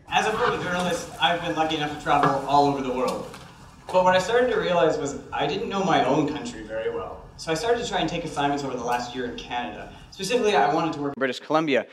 As a photojournalist, I've been lucky enough to travel all over the world. But what I started to realize was I didn't know my own country very well. So I started to try and take assignments over the last year in Canada. Specifically, I wanted to work in British Columbia.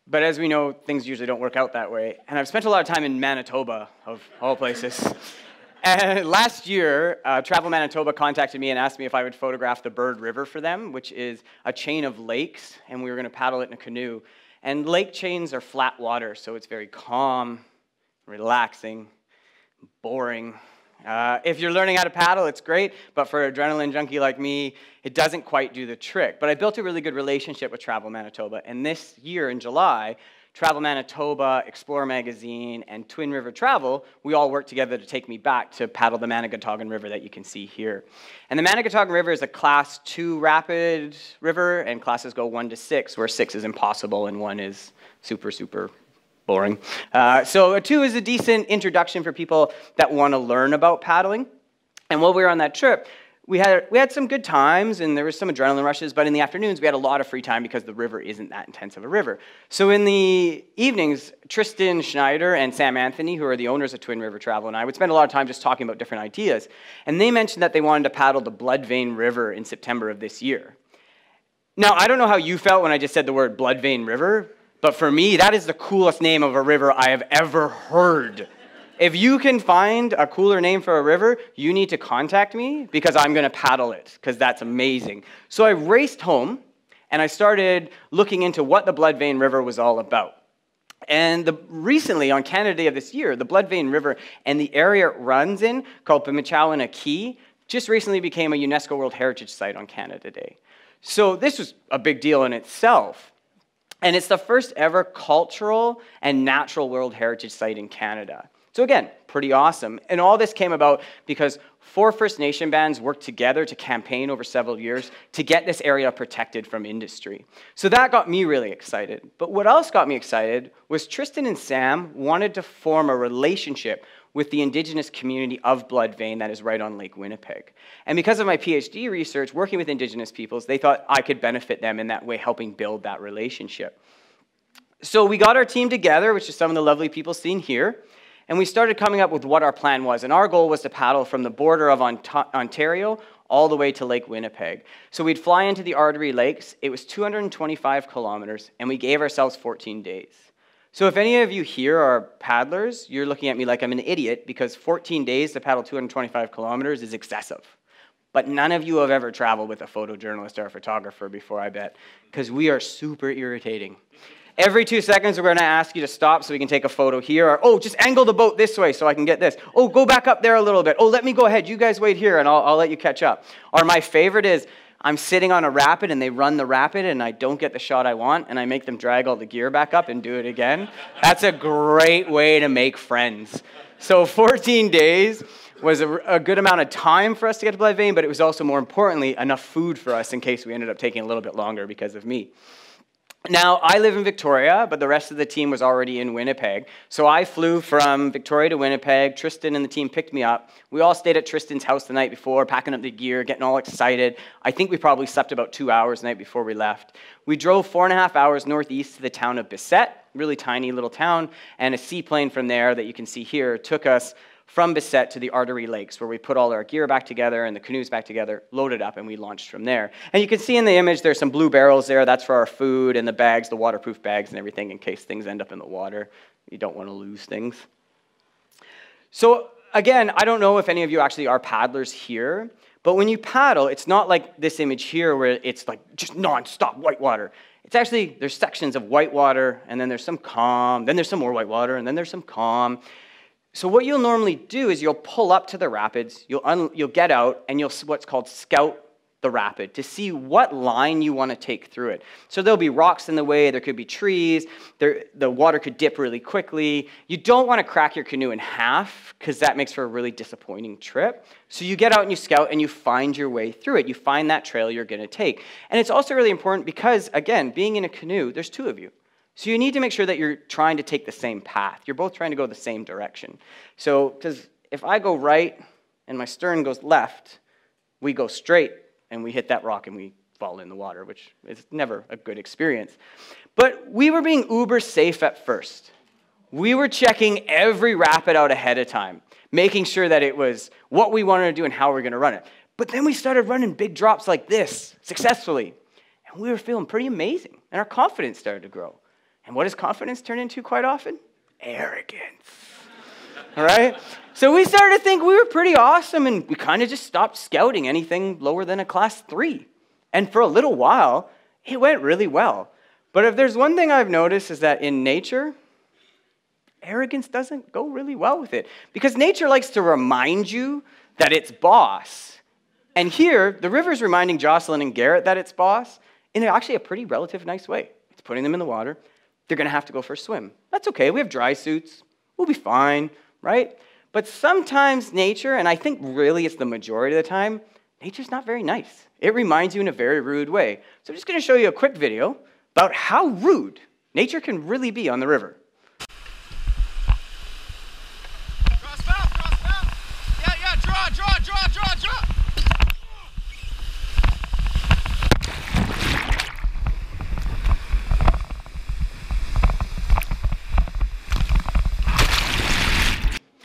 But as we know, things usually don't work out that way. And I've spent a lot of time in Manitoba, of all places. And last year, Travel Manitoba contacted me and asked me if I would photograph the Bird River for them, which is a chain of lakes, and we were going to paddle it in a canoe. And lake chains are flat water, so it's very calm, relaxing, boring. If you're learning how to paddle, it's great, but for an adrenaline junkie like me, it doesn't quite do the trick. But I built a really good relationship with Travel Manitoba, and this year in July, Travel Manitoba, Explore Magazine, and Twin River Travel, we all worked together to take me back to paddle the Manigatogan River that you can see here. And the Manigatogan River is a Class 2 rapid river, and classes go 1 to 6, where 6 is impossible and 1 is super, super boring. So a 2 is a decent introduction for people that want to learn about paddling. And while we were on that trip, we had some good times, and there was some adrenaline rushes, but in the afternoons, we had a lot of free time because the river isn't that intense of a river. So in the evenings, Tristan Schneider and Sam Anthony, who are the owners of Twin River Travel, and I would spend a lot of time just talking about different ideas. And they mentioned that they wanted to paddle the Bloodvein River in September of this year. Now, I don't know how you felt when I just said the word Bloodvein River, but for me, that is the coolest name of a river I have ever heard. If you can find a cooler name for a river, you need to contact me because I'm going to paddle it because that's amazing. So I raced home and I started looking into what the Bloodvein River was all about. And recently, on Canada Day of this year, the Bloodvein River and the area it runs in, called Pimichalina Key, just recently became a UNESCO World Heritage Site on Canada Day. So this was a big deal in itself. And it's the first ever cultural and natural World Heritage Site in Canada. So again, pretty awesome. And all this came about because 4 First Nation bands worked together to campaign over several years to get this area protected from industry. So that got me really excited. But what else got me excited was Tristan and Sam wanted to form a relationship with the Indigenous community of Bloodvein that is right on Lake Winnipeg. And because of my PhD research working with Indigenous peoples, they thought I could benefit them in that way, helping build that relationship. So we got our team together, which is some of the lovely people seen here, and we started coming up with what our plan was. And our goal was to paddle from the border of Ontario all the way to Lake Winnipeg. So we'd fly into the Artery Lakes. It was 225 kilometers, and we gave ourselves 14 days. So if any of you here are paddlers, you're looking at me like I'm an idiot because 14 days to paddle 225 kilometers is excessive. But none of you have ever traveled with a photojournalist or a photographer before, I bet, because we are super irritating. Every 2 seconds, we're going to ask you to stop so we can take a photo here. Or, oh, just angle the boat this way so I can get this. Oh, go back up there a little bit. Oh, let me go ahead. You guys wait here, and I'll let you catch up. Or my favorite is, I'm sitting on a rapid, and they run the rapid, and I don't get the shot I want, and I make them drag all the gear back up and do it again. That's a great way to make friends. So 14 days was a good amount of time for us to get to Bloodvein, but it was also, more importantly, enough food for us in case we ended up taking a little bit longer because of me. Now, I live in Victoria, but the rest of the team was already in Winnipeg. So I flew from Victoria to Winnipeg. Tristan and the team picked me up. We all stayed at Tristan's house the night before, packing up the gear, getting all excited. I think we probably slept about 2 hours the night before we left. We drove 4.5 hours northeast to the town of Bessette, really tiny little town, and a seaplane from there that you can see here took us from Bessette to the Artery Lakes, where we put all our gear back together and the canoes back together, loaded up, and we launched from there. And you can see in the image there's some blue barrels there. That's for our food and the bags, the waterproof bags and everything in case things end up in the water. You don't want to lose things. So again, I don't know if any of you actually are paddlers here, but when you paddle, it's not like this image here where it's like just non-stop white water. It's actually, there's sections of white water, and then there's some calm, then there's some more white water, and then there's some calm. So what you'll normally do is you'll pull up to the rapids, you'll get out, and you'll what's called scout the rapid to see what line you want to take through it. So there'll be rocks in the way, there could be trees, the water could dip really quickly. You don't want to crack your canoe in half because that makes for a really disappointing trip. So you get out and you scout and you find your way through it. You find that trail you're going to take. And it's also really important because, again, being in a canoe, there's 2 of you. So you need to make sure that you're trying to take the same path. You're both trying to go the same direction. So, because if I go right and my stern goes left, we go straight and we hit that rock and we fall in the water, which is never a good experience. But we were being uber safe at first. We were checking every rapid out ahead of time, making sure that it was what we wanted to do and how we were going to run it. But then we started running big drops like this successfully. And we were feeling pretty amazing. And our confidence started to grow. And what does confidence turn into quite often? Arrogance. All right? So we started to think we were pretty awesome, and we kind of just stopped scouting anything lower than a class 3. And for a little while, it went really well. But if there's one thing I've noticed is that in nature, arrogance doesn't go really well with it. Because nature likes to remind you that it's boss. And here, the river's reminding Jocelyn and Garrett that it's boss in actually a pretty relative nice way. It's putting them in the water. They're going to have to go for a swim. That's okay. We have dry suits. We'll be fine, right? But sometimes nature, and I think really it's the majority of the time, nature's not very nice. It reminds you in a very rude way. So I'm just going to show you a quick video about how rude nature can really be on the river. Cross mouth. Yeah, draw.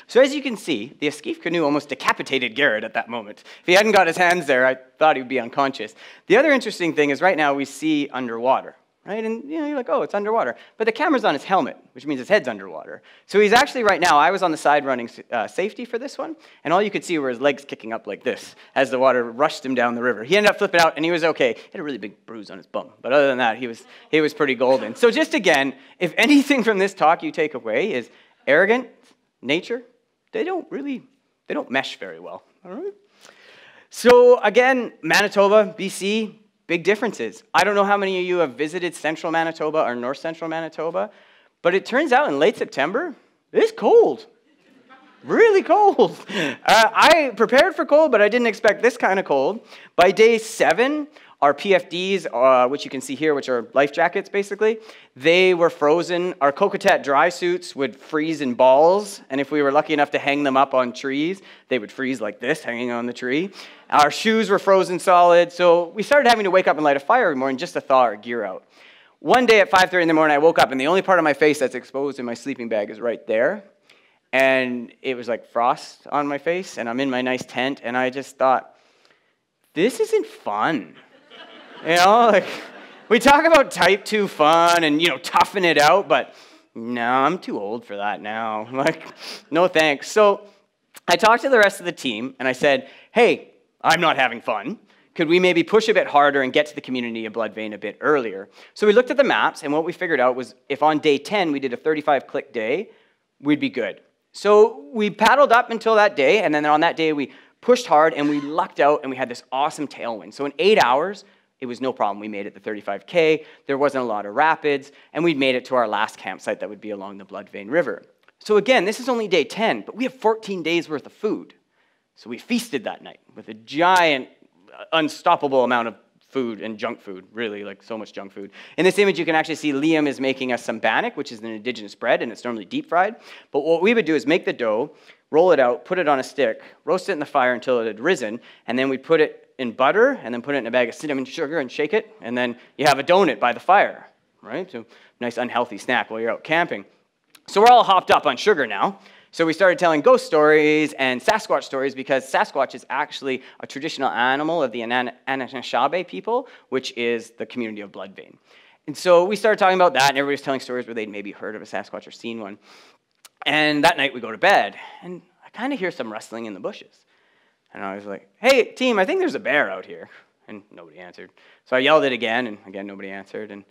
So as you can see, the escape canoe almost decapitated Garrett at that moment. If he hadn't got his hands there, I thought he would be unconscious. The other interesting thing is right now we see underwater, right? And you're like, oh, it's underwater. But the camera's on his helmet, which means his head's underwater. So he's actually right now, I was on the side running safety for this one, and all you could see were his legs kicking up like this as the water rushed him down the river. He ended up flipping out, and he was okay. He had a really big bruise on his bum. But other than that, he was pretty golden. So just again, if anything from this talk you take away is arrogant nature, they don't mesh very well, all right? So again, Manitoba, BC, big differences. I don't know how many of you have visited central Manitoba or north central Manitoba, but it turns out in late September, it's cold. Really cold. I prepared for cold, but I didn't expect this kind of cold. By day 7, our PFDs, which you can see here, which are life jackets, basically, they were frozen. Our Cocotet dry suits would freeze in balls, and if we were lucky enough to hang them up on trees, they would freeze like this, hanging on the tree. Our shoes were frozen solid, so we started having to wake up and light a fire every morning just to thaw our gear out. One day at 5:30 in the morning, I woke up, and the only part of my face that's exposed in my sleeping bag is right there, and it was like frost on my face, and I'm in my nice tent, and I just thought, this isn't fun. You know, like, we talk about type 2 fun and, toughen it out, but no, I'm too old for that now. Like, no thanks. So I talked to the rest of the team, and I said, hey, I'm not having fun. Could we maybe push a bit harder and get to the community of Bloodvein a bit earlier? So we looked at the maps, and what we figured out was if on day 10 we did a 35-click day, we'd be good. So we paddled up until that day, and then on that day we pushed hard, and we lucked out, and we had this awesome tailwind. So in 8 hours, it was no problem. We made it the 35K. There wasn't a lot of rapids, and we'd made it to our last campsite that would be along the Bloodvein River. So again, this is only day 10, but we have 14 days worth of food. So we feasted that night with a giant, unstoppable amount of food and junk food, really, like so much junk food. In this image, you can actually see Liam is making us some bannock, which is an indigenous bread, and it's normally deep fried. But what we would do is make the dough, roll it out, put it on a stick, roast it in the fire until it had risen, and then we'd put it in butter, and then put it in a bag of cinnamon sugar and shake it, and then you have a donut by the fire, right? So nice unhealthy snack while you're out camping. So we're all hopped up on sugar now. So we started telling ghost stories and Sasquatch stories because Sasquatch is actually a traditional animal of the Anishinaabe people, which is the community of Bloodvein. And so we started talking about that, and everybody was telling stories where they'd maybe heard of a Sasquatch or seen one. And that night we go to bed, and I kind of hear some rustling in the bushes. And I was like, hey, team, I think there's a bear out here. And nobody answered. So I yelled it again, and again, nobody answered. And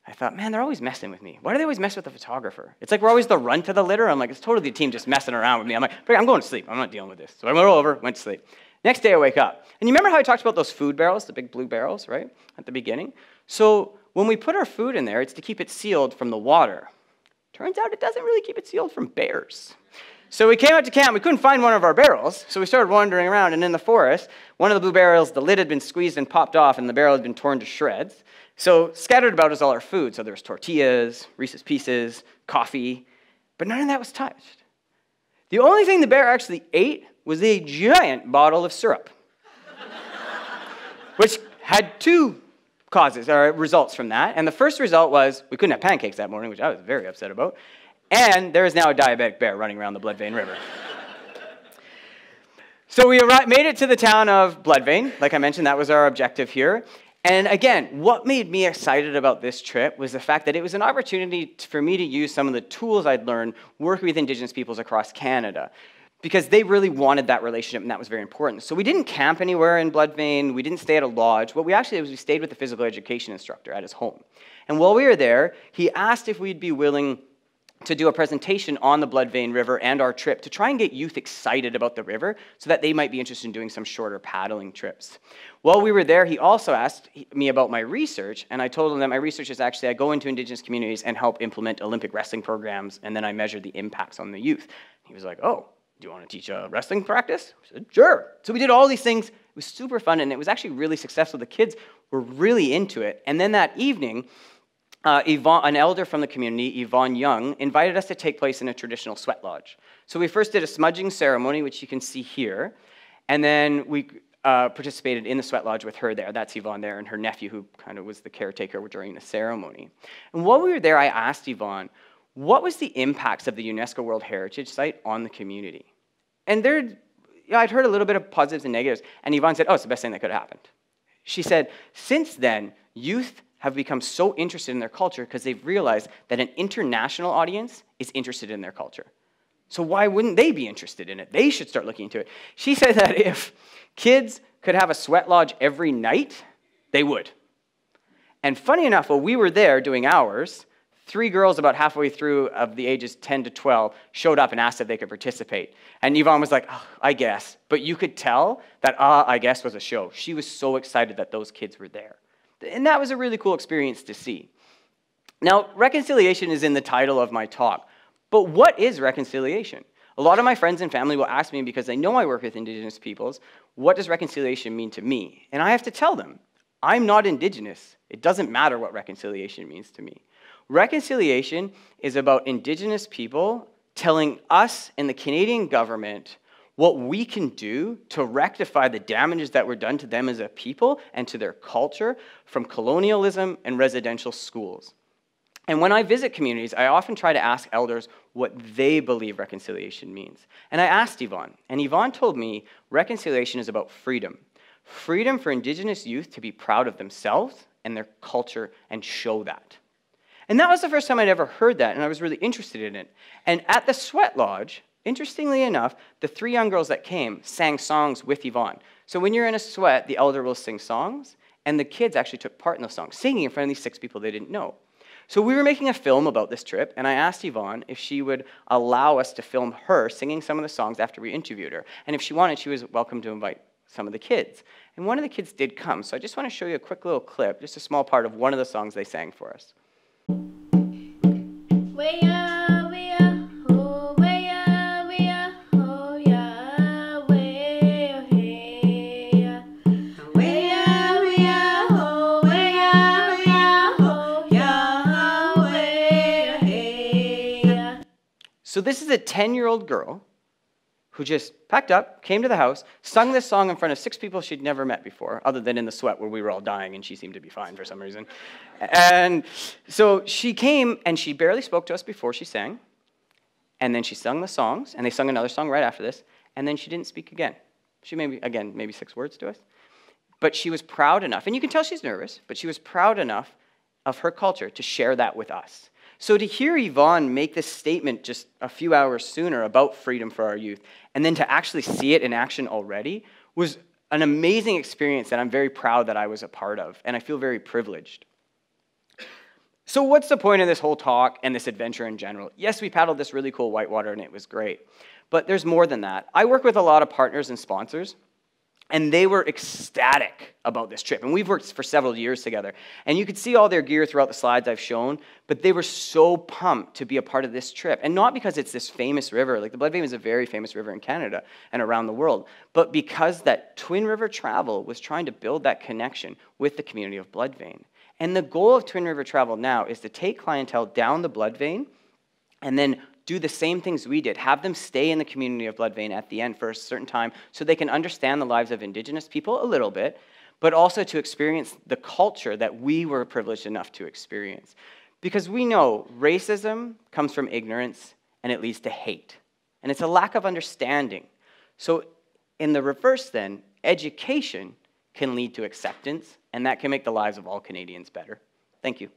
I thought, man, they're always messing with me. Why do they always mess with the photographer? It's like we're always the runt of the litter. I'm like, it's totally the team just messing around with me. I'm like, I'm going to sleep. I'm not dealing with this. So I went over, went to sleep. Next day I wake up. And you remember how I talked about those food barrels, the big blue barrels, right, at the beginning? So when we put our food in there, it's to keep it sealed from the water. Turns out it doesn't really keep it sealed from bears. So we came out to camp, we couldn't find one of our barrels, so we started wandering around, and in the forest, one of the blue barrels, the lid had been squeezed and popped off, and the barrel had been torn to shreds. So scattered about is all our food, so there was tortillas, Reese's Pieces, coffee, but none of that was touched. The only thing the bear actually ate was a giant bottle of syrup, which had two results from that, and the first result was we couldn't have pancakes that morning, which I was very upset about. And there is now a diabetic bear running around the Bloodvein River. So we made it to the town of Bloodvein. Like I mentioned, that was our objective here. And again, what made me excited about this trip was the fact that it was an opportunity for me to use some of the tools I'd learned working with Indigenous peoples across Canada, because they really wanted that relationship, and that was very important. So we didn't camp anywhere in Bloodvein. We didn't stay at a lodge. What we actually did was we stayed with the physical education instructor at his home. And while we were there, he asked if we'd be willing to do a presentation on the Bloodvein River and our trip to try and get youth excited about the river so that they might be interested in doing some shorter paddling trips. While we were there, he also asked me about my research, and I told him that my research is actually I go into Indigenous communities and help implement Olympic wrestling programs, and then I measure the impacts on the youth. He was like, oh, do you want to teach a wrestling practice? I said, sure. So we did all these things. It was super fun, and it was actually really successful. The kids were really into it. And then that evening, an elder from the community, Yvonne Young, invited us to take place in a traditional sweat lodge. So we first did a smudging ceremony, which you can see here, and then we participated in the sweat lodge with her there. That's Yvonne there, and her nephew, who kind of was the caretaker during the ceremony. And while we were there, I asked Yvonne, what was the impacts of the UNESCO World Heritage Site on the community? And I'd heard a little bit of positives and negatives, and Yvonne said, oh, it's the best thing that could have happened. She said, since then, youth have become so interested in their culture because they've realized that an international audience is interested in their culture. So why wouldn't they be interested in it? They should start looking into it. She said that if kids could have a sweat lodge every night, they would. And funny enough, while we were there doing ours, 3 girls about halfway through of the ages 10 to 12 showed up and asked if they could participate. And Yvonne was like, oh, I guess. But you could tell that, I guess was a show. She was so excited that those kids were there. And that was a really cool experience to see. Now, reconciliation is in the title of my talk. But what is reconciliation? A lot of my friends and family will ask me, because they know I work with Indigenous peoples, what does reconciliation mean to me? And I have to tell them, I'm not Indigenous. It doesn't matter what reconciliation means to me. Reconciliation is about Indigenous people telling us and the Canadian government what we can do to rectify the damages that were done to them as a people and to their culture from colonialism and residential schools. And when I visit communities, I often try to ask elders what they believe reconciliation means. And I asked Yvonne, and Yvonne told me reconciliation is about freedom. Freedom for Indigenous youth to be proud of themselves and their culture and show that. And that was the first time I'd ever heard that, and I was really interested in it. And at the sweat lodge, interestingly enough, the 3 young girls that came sang songs with Yvonne. So when you're in a sweat, the elder will sing songs, and the kids actually took part in those songs, singing in front of these 6 people they didn't know. So we were making a film about this trip, and I asked Yvonne if she would allow us to film her singing some of the songs after we interviewed her. And if she wanted, she was welcome to invite some of the kids. And one of the kids did come, so I just want to show you a quick little clip, just a small part of one of the songs they sang for us. So this is a 10-year-old girl who just packed up, came to the house, sung this song in front of 6 people she'd never met before, other than in the sweat where we were all dying and she seemed to be fine for some reason. And so she came and she barely spoke to us before she sang, and then she sung the songs, and they sung another song right after this, and then she didn't speak again. She maybe 6 words to us. But she was proud enough, and you can tell she's nervous, but she was proud enough of her culture to share that with us. So to hear Yvonne make this statement just a few hours sooner about freedom for our youth, and then to actually see it in action already, was an amazing experience that I'm very proud that I was a part of, and I feel very privileged. So what's the point of this whole talk and this adventure in general? Yes, we paddled this really cool whitewater, and it was great. But there's more than that. I work with a lot of partners and sponsors, and they were ecstatic about this trip. And we've worked for several years together. And you could see all their gear throughout the slides I've shown, but they were so pumped to be a part of this trip. And not because it's this famous river. Like, the Bloodvein is a very famous river in Canada and around the world. But because that Twin River Travel was trying to build that connection with the community of Bloodvein. And the goal of Twin River Travel now is to take clientele down the Bloodvein and then do the same things we did, have them stay in the community of Bloodvein at the end for a certain time so they can understand the lives of Indigenous people a little bit, but also to experience the culture that we were privileged enough to experience. Because we know racism comes from ignorance and it leads to hate. And it's a lack of understanding. So in the reverse then, education can lead to acceptance, and that can make the lives of all Canadians better. Thank you.